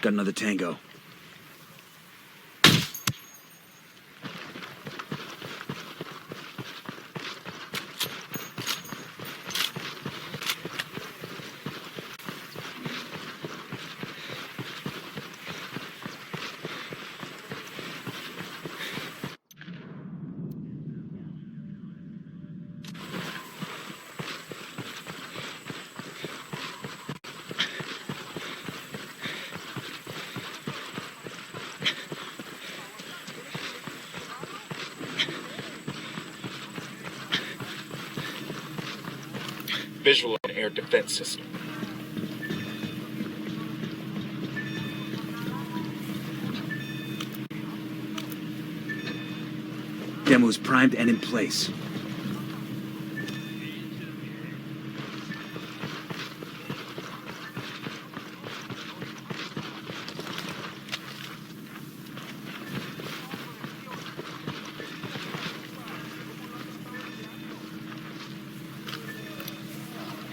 Got another tango. Visual on air defense system. Demo's primed and in place.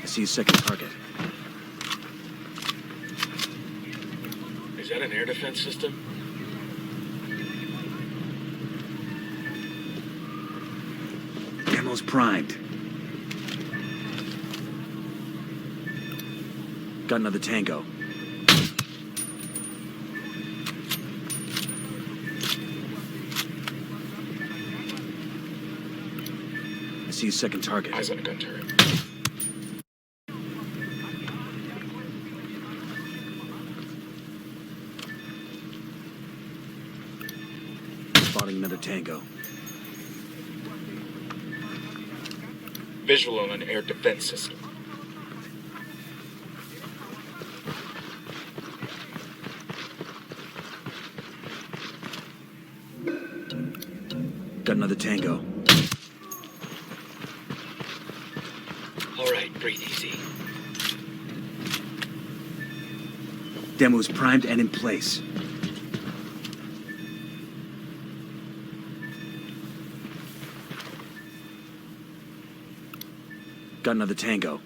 I see a second target. Is that an air defense system? Demo's primed. Got another tango. I see a second target. Eyes on a gun turret. Spotting another tango. Visual on an air defense system. Got another tango. All right, breathe easy. Demo's primed and in place. Got another tango.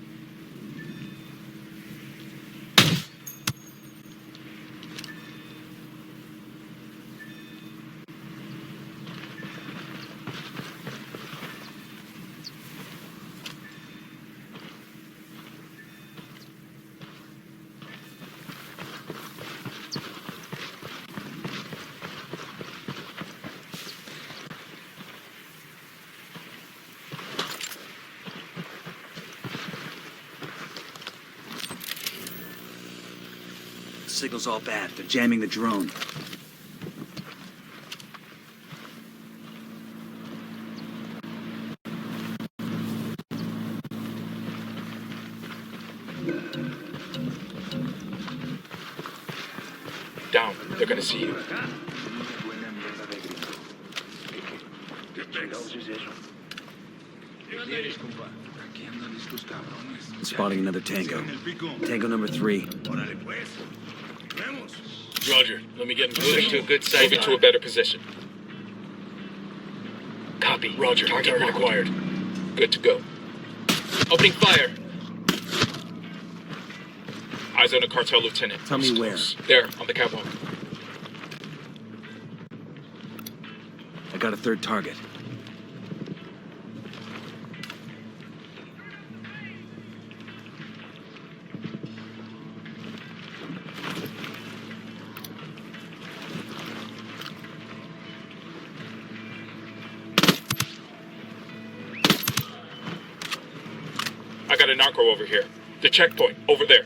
Signal's all bad. They're jamming the drone. Down. They're gonna see you. Spotting another tango. Tango number 3. Roger. Let me get in position. Moving to a good site. Moving to a better position. Copy. Roger. Target acquired. Good to go. Opening fire. Eyes on a cartel lieutenant. Tell me where. There, on the catwalk. I got a third target. I got a narco over here. The checkpoint, over there.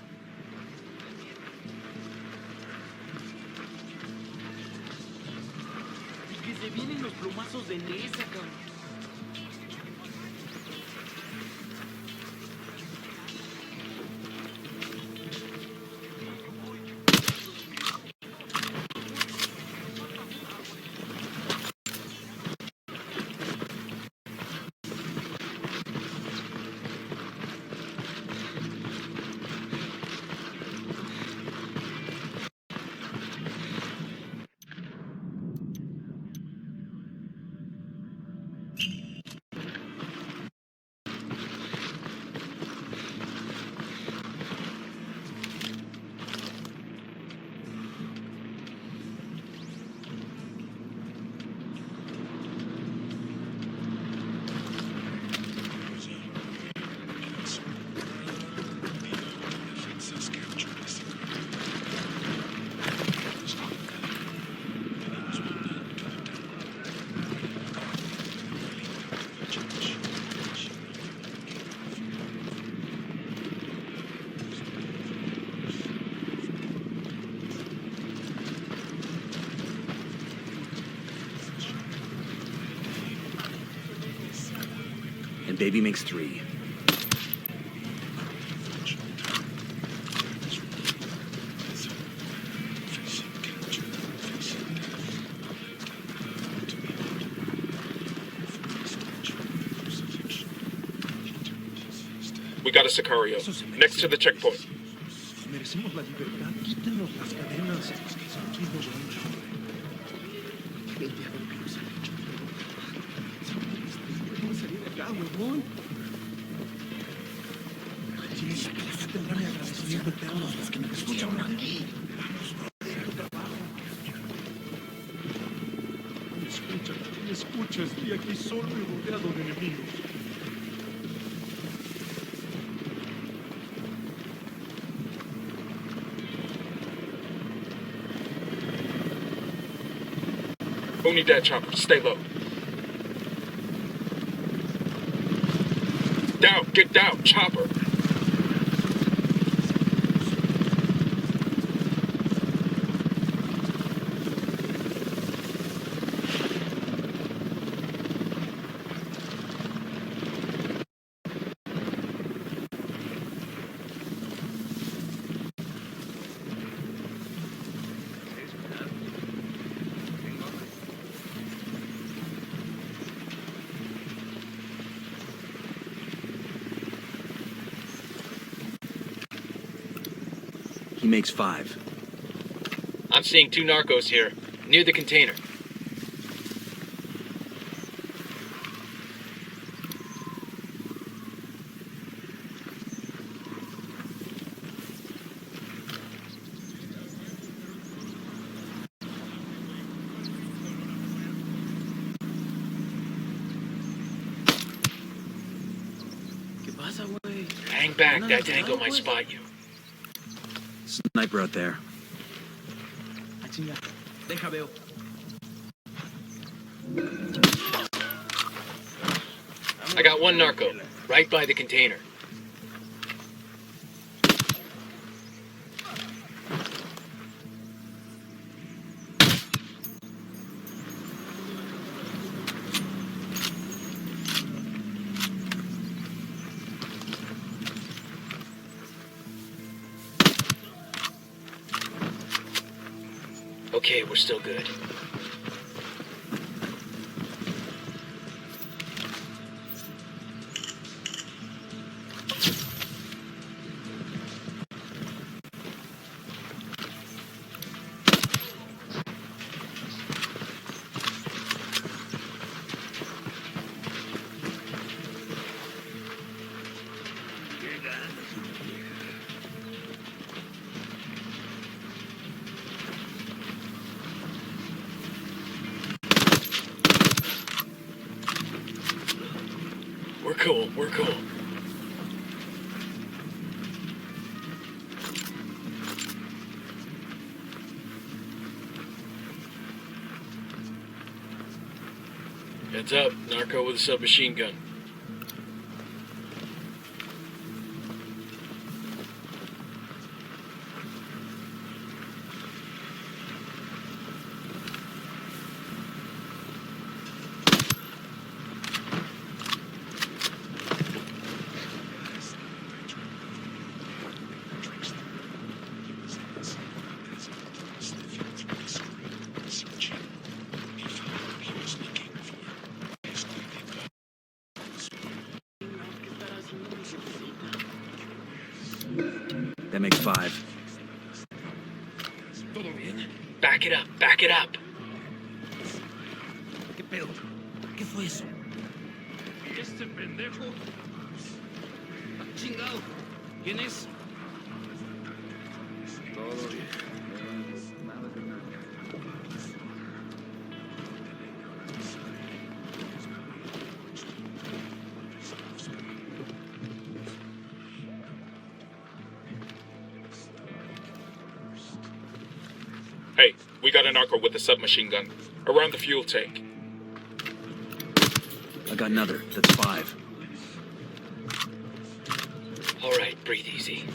And baby makes 3. We got a Sicario, next to the checkpoint. Merecemos la libertad. Quítenos las cadenas. Aquí nos van. Vente a ver qué nos han hecho. ¿Cómo salir de acá, huevón? Sí, tendrá mi agradecimiento eterno. Los que me escuchan aquí. Me escuchas. Estoy aquí solo y rodeado de enemigos. Only dead, Chopper. Stay low. Down. Get down, Chopper. He makes 5. I'm seeing 2 narcos here, near the container. Hang back, that tango might spot you. Sniper out there. Deja veo. I got 1 narco, right by the container. Okay, we're still good. We're cool. Heads up, narco with a submachine gun. That makes 5. Back it up, back it up. ¿Qué pedo? ¿Qué fue eso? ¿Y este pendejo? ¡Chingado! ¿Quién es? Todo bien. Nada de nada. Hey, we got a narco with a submachine gun. Around the fuel tank. I got another. That's 5. All right, breathe easy.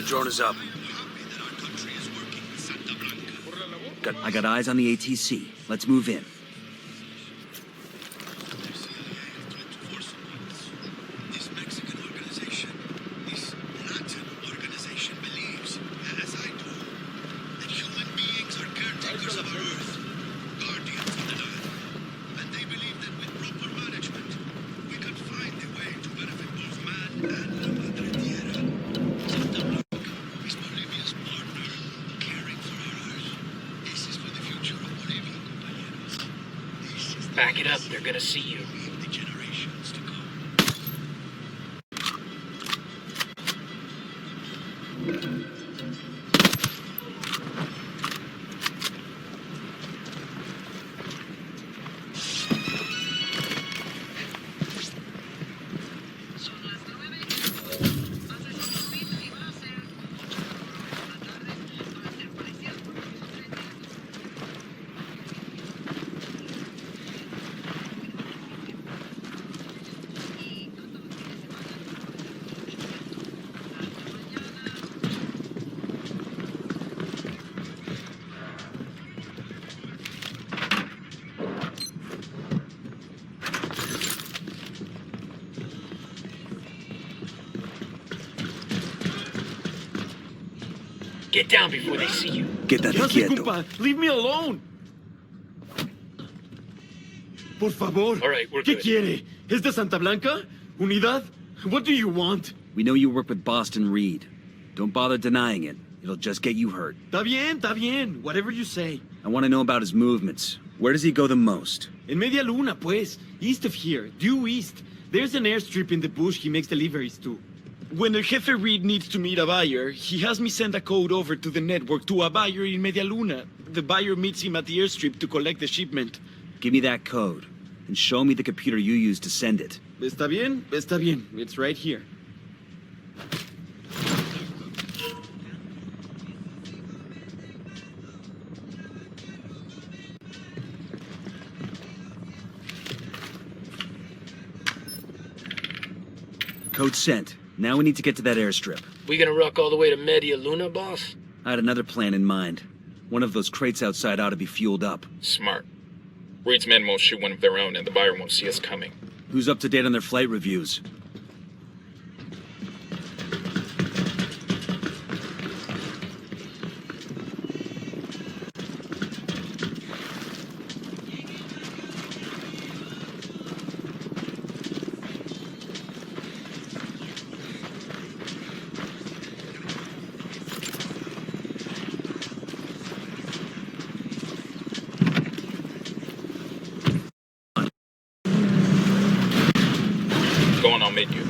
drone is up. I got eyes on the ATC. Let's move in. This Mexican organization, this Latin organization believes, as I do, that human beings are caretakers of our Earth, guardians of the land. And they believe that with proper management, we can find a way to benefit both man and la Madre Tierra. Santa Blanca is Bolivia's partner, caring for our Earth. This is for the future of Bolivia, compañeros. This is the Back it up, they're gonna see you. the generations to come. Get down before they see you. Quédate ¿Qué hace, quieto. compa? Leave me alone. Por favor. All right, we're ¿Qué good. quiere? ¿Es de Santa Blanca? ¿Unidad? What do you want? We know you work with Boston Reed. Don't bother denying it. It'll just get you hurt. Está bien. Whatever you say. I want to know about his movements. Where does he go the most? En Media Luna, pues. East of here. Due east. There's an airstrip in the bush he makes deliveries to. When El Jefe Reed needs to meet a buyer, he has me send a code over to the network to a buyer in Media Luna. The buyer meets him at the airstrip to collect the shipment. Give me that code, and show me the computer you used to send it. Está bien. It's right here. Code sent. Now we need to get to that airstrip. We gonna ruck all the way to Media Luna, boss? I had another plan in mind. One of those crates outside ought to be fueled up. Smart. Reed's men won't shoot one of their own, and the buyer won't see us coming. Who's up to date on their flight reviews? Go on, I'll meet you.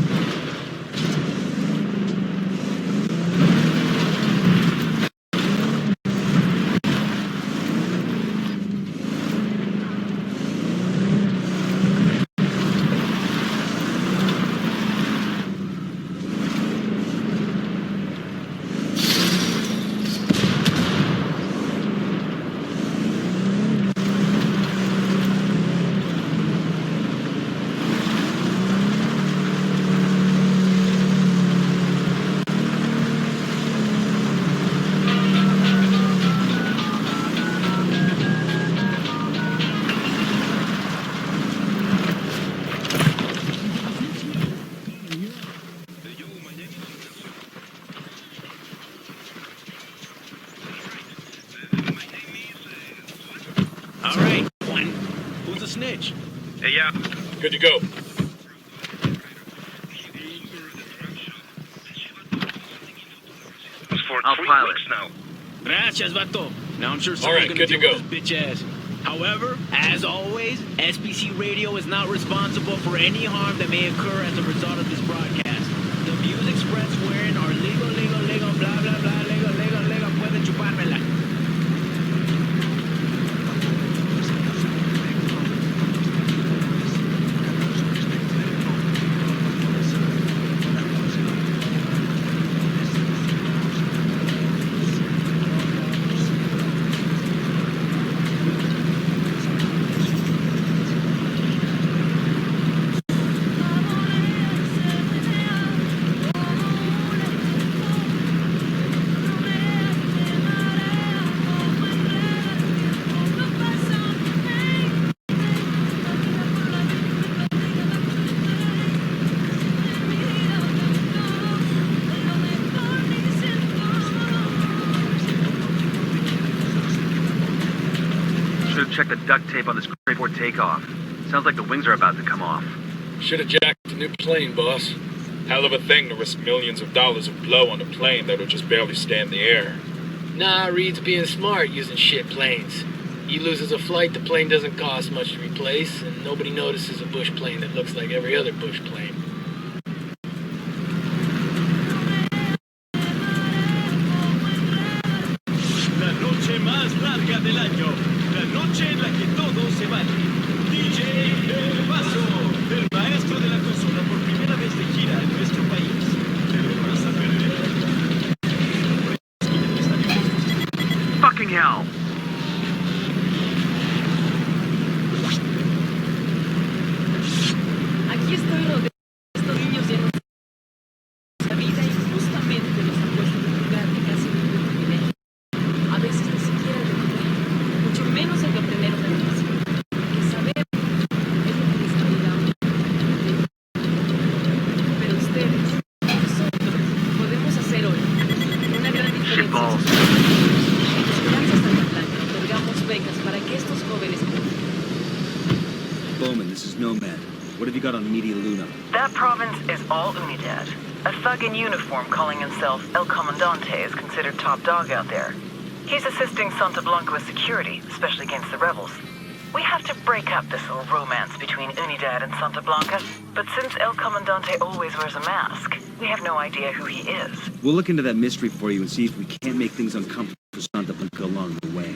All right, one. Who's a snitch? Good to go. I'll pilot. Gracias, vato. Now I'm sure All someone's right, gonna good to deal go. with this bitch ass. However, as always, SBC Radio is not responsible for any harm that may occur as a result of this broadcast. The views expressed wherein are legal, blah, blah, blah, legal, puede chupármela. Should have checked the duct tape on this crate before takeoff. Sounds like the wings are about to come off. Should have jacked the new plane, boss. Hell of a thing to risk millions of dollars of blow on a plane that'll just barely stay in the air. Nah, Reed's being smart using shit planes. He loses a flight, the plane doesn't cost much to replace, and nobody notices a bush plane that looks like every other bush plane. La noche más larga del año. La noche en la que todo se vale. DJ El Paso, el maestro de la consola por primera vez de gira en nuestro país. Te lo vas a perder. Fucking hell! Aquí estoy rodeado de estos niños llenos de vida y justamente los han puesto en un lugar que casi ningún privilegio. A veces ni siquiera el de mucho menos el de obtener una educación. Que saber es lo que les ayuda a uno. Pero ustedes, nosotros, podemos hacer hoy una gran diferencia. Shitballs. En Esperanza Santa Blanca otorgamos becas para que estos jóvenes. Bowman, this is Nomad. What have you got on Media Luna? That province is all Unidad. A thug in uniform calling himself El Comandante is considered top dog out there. He's assisting Santa Blanca with security, especially against the rebels. We have to break up this little romance between Unidad and Santa Blanca, but since El Comandante always wears a mask, we have no idea who he is. We'll look into that mystery for you and see if we can't make things uncomfortable for Santa Blanca along the way.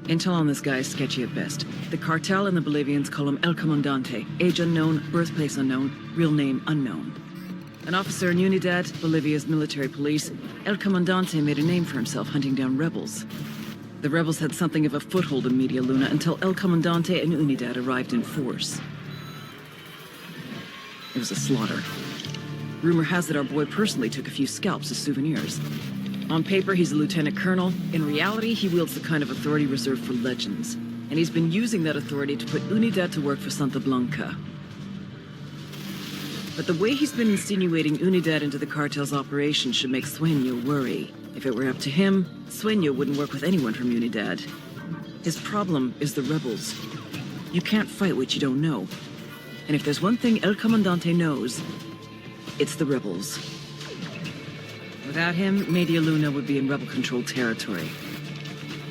Intel on this guy is sketchy at best. The cartel and the Bolivians call him El Comandante. Age unknown, birthplace unknown, real name unknown. An officer in Unidad, Bolivia's military police, El Comandante made a name for himself hunting down rebels. The rebels had something of a foothold in Media Luna until El Comandante and Unidad arrived in force. It was a slaughter. Rumor has it our boy personally took a few scalps as souvenirs. On paper, he's a lieutenant colonel. In reality, he wields the kind of authority reserved for legends. And he's been using that authority to put Unidad to work for Santa Blanca. But the way he's been insinuating Unidad into the cartel's operation should make Sueño worry. If it were up to him, Sueño wouldn't work with anyone from Unidad. His problem is the rebels. You can't fight what you don't know. And if there's one thing El Comandante knows, it's the rebels. Without him, Media Luna would be in rebel-controlled territory.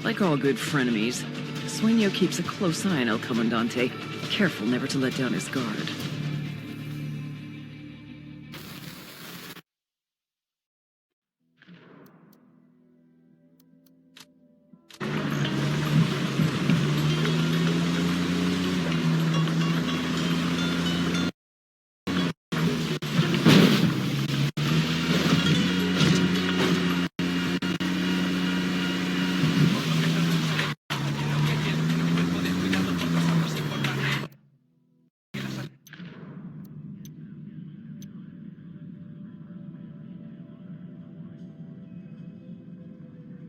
Like all good frenemies, Sueño keeps a close eye on El Comandante, careful never to let down his guard.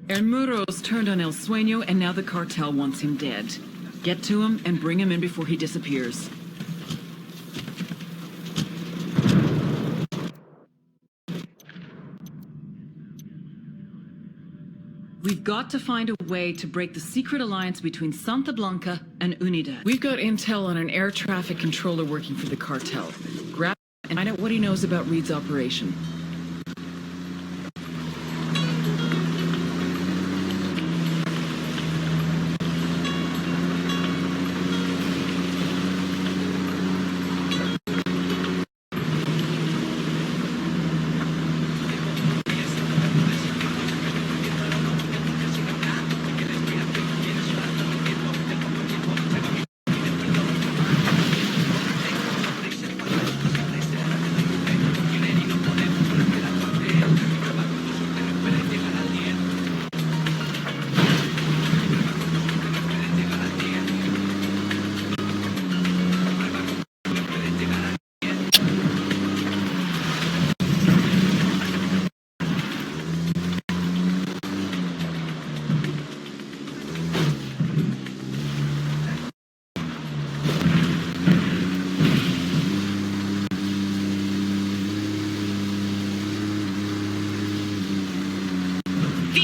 El Muro's turned on El Sueño, and now the cartel wants him dead. Get to him and bring him in before he disappears. We've got to find a way to break the secret alliance between Santa Blanca and Unidad. We've got intel on an air traffic controller working for the cartel. Grab him and find out what he knows about Reed's operation.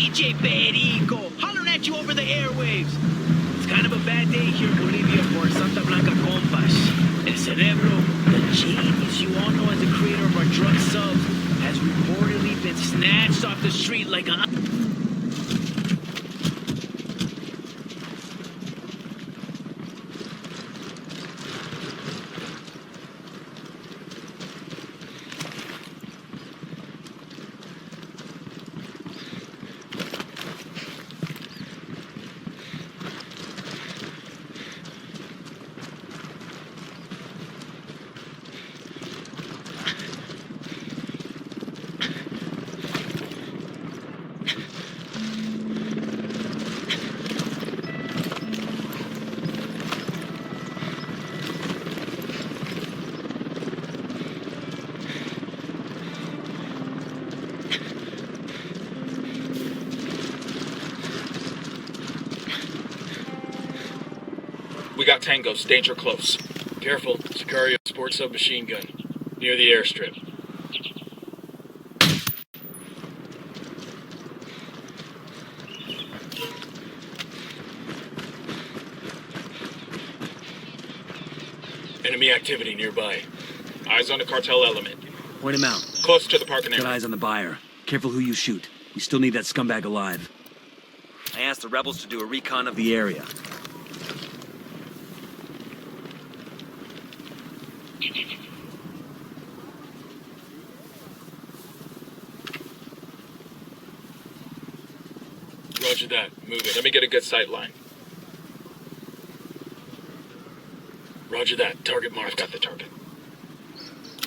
DJ Perico, hollering at you over the airwaves. It's kind of a bad day here in Bolivia for Santa Blanca compas. El Cerebro, the genius you all know as the creator of our drug subs, has reportedly been snatched off the street like a... We got tangos, danger close. Careful, Sicario sports submachine gun. Near the airstrip. Enemy activity nearby. Eyes on the cartel element. Point him out. Close to the parking Got area. eyes on the buyer. Careful who you shoot. We still need that scumbag alive. I asked the rebels to do a recon of the area. Roger that. Move it. Let me get a good sight line. Roger that. Target I've marked. got the target.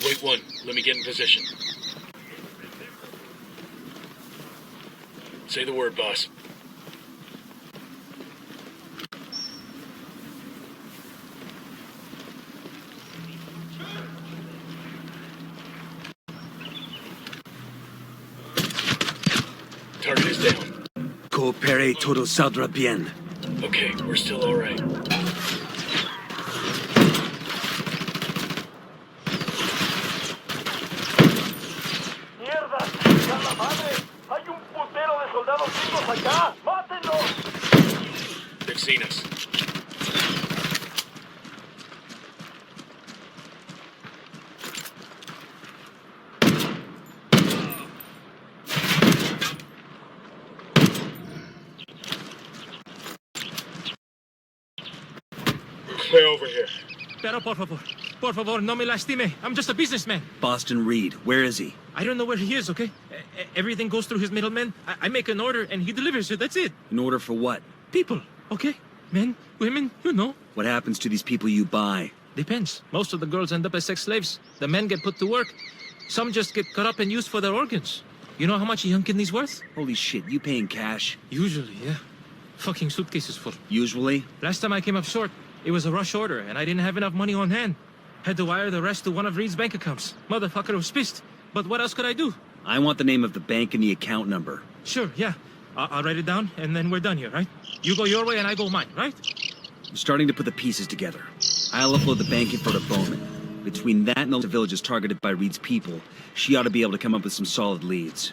Wait one. Let me get in position. Say the word, boss. Target is down. Coopere todo saldrá bien. Okay, we're still all right. ¡Mierda! ¡Ya la madre! ¡Hay un putero de soldados vivos acá! ¡Mátenlos! They've seen us. Clear over here. Pero por favor, no me lastime. I'm just a businessman. Boston Reed, where is he? I don't know where he is, okay? Everything goes through his middleman. I make an order and he delivers it, that's it. In order for what? People, okay? Men, women, you know. What happens to these people you buy? Depends. Most of the girls end up as sex slaves. The men get put to work. Some just get cut up and used for their organs. You know how much a young kidney's worth? Holy shit, you paying cash? Usually, yeah. Fucking suitcases full. Usually? Last time I came up short, it was a rush order, and I didn't have enough money on hand. Had to wire the rest to one of Reed's bank accounts. Motherfucker was pissed. But what else could I do? I want the name of the bank and the account number. Sure, yeah. I'll write it down, and then we're done here, right? You go your way, and I go mine, right? I'm starting to put the pieces together. I'll upload the bank info to Bowman. Between that and the villages targeted by Reed's people, she ought to be able to come up with some solid leads.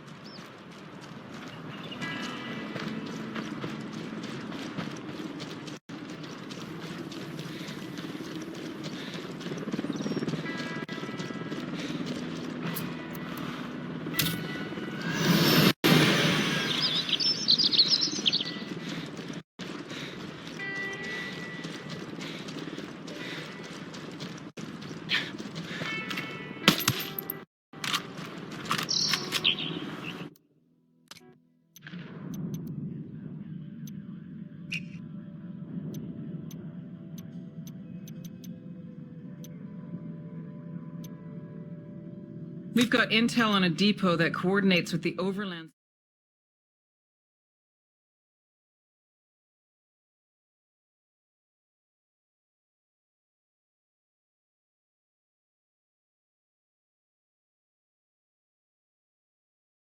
We've got intel on a depot that coordinates with the overland.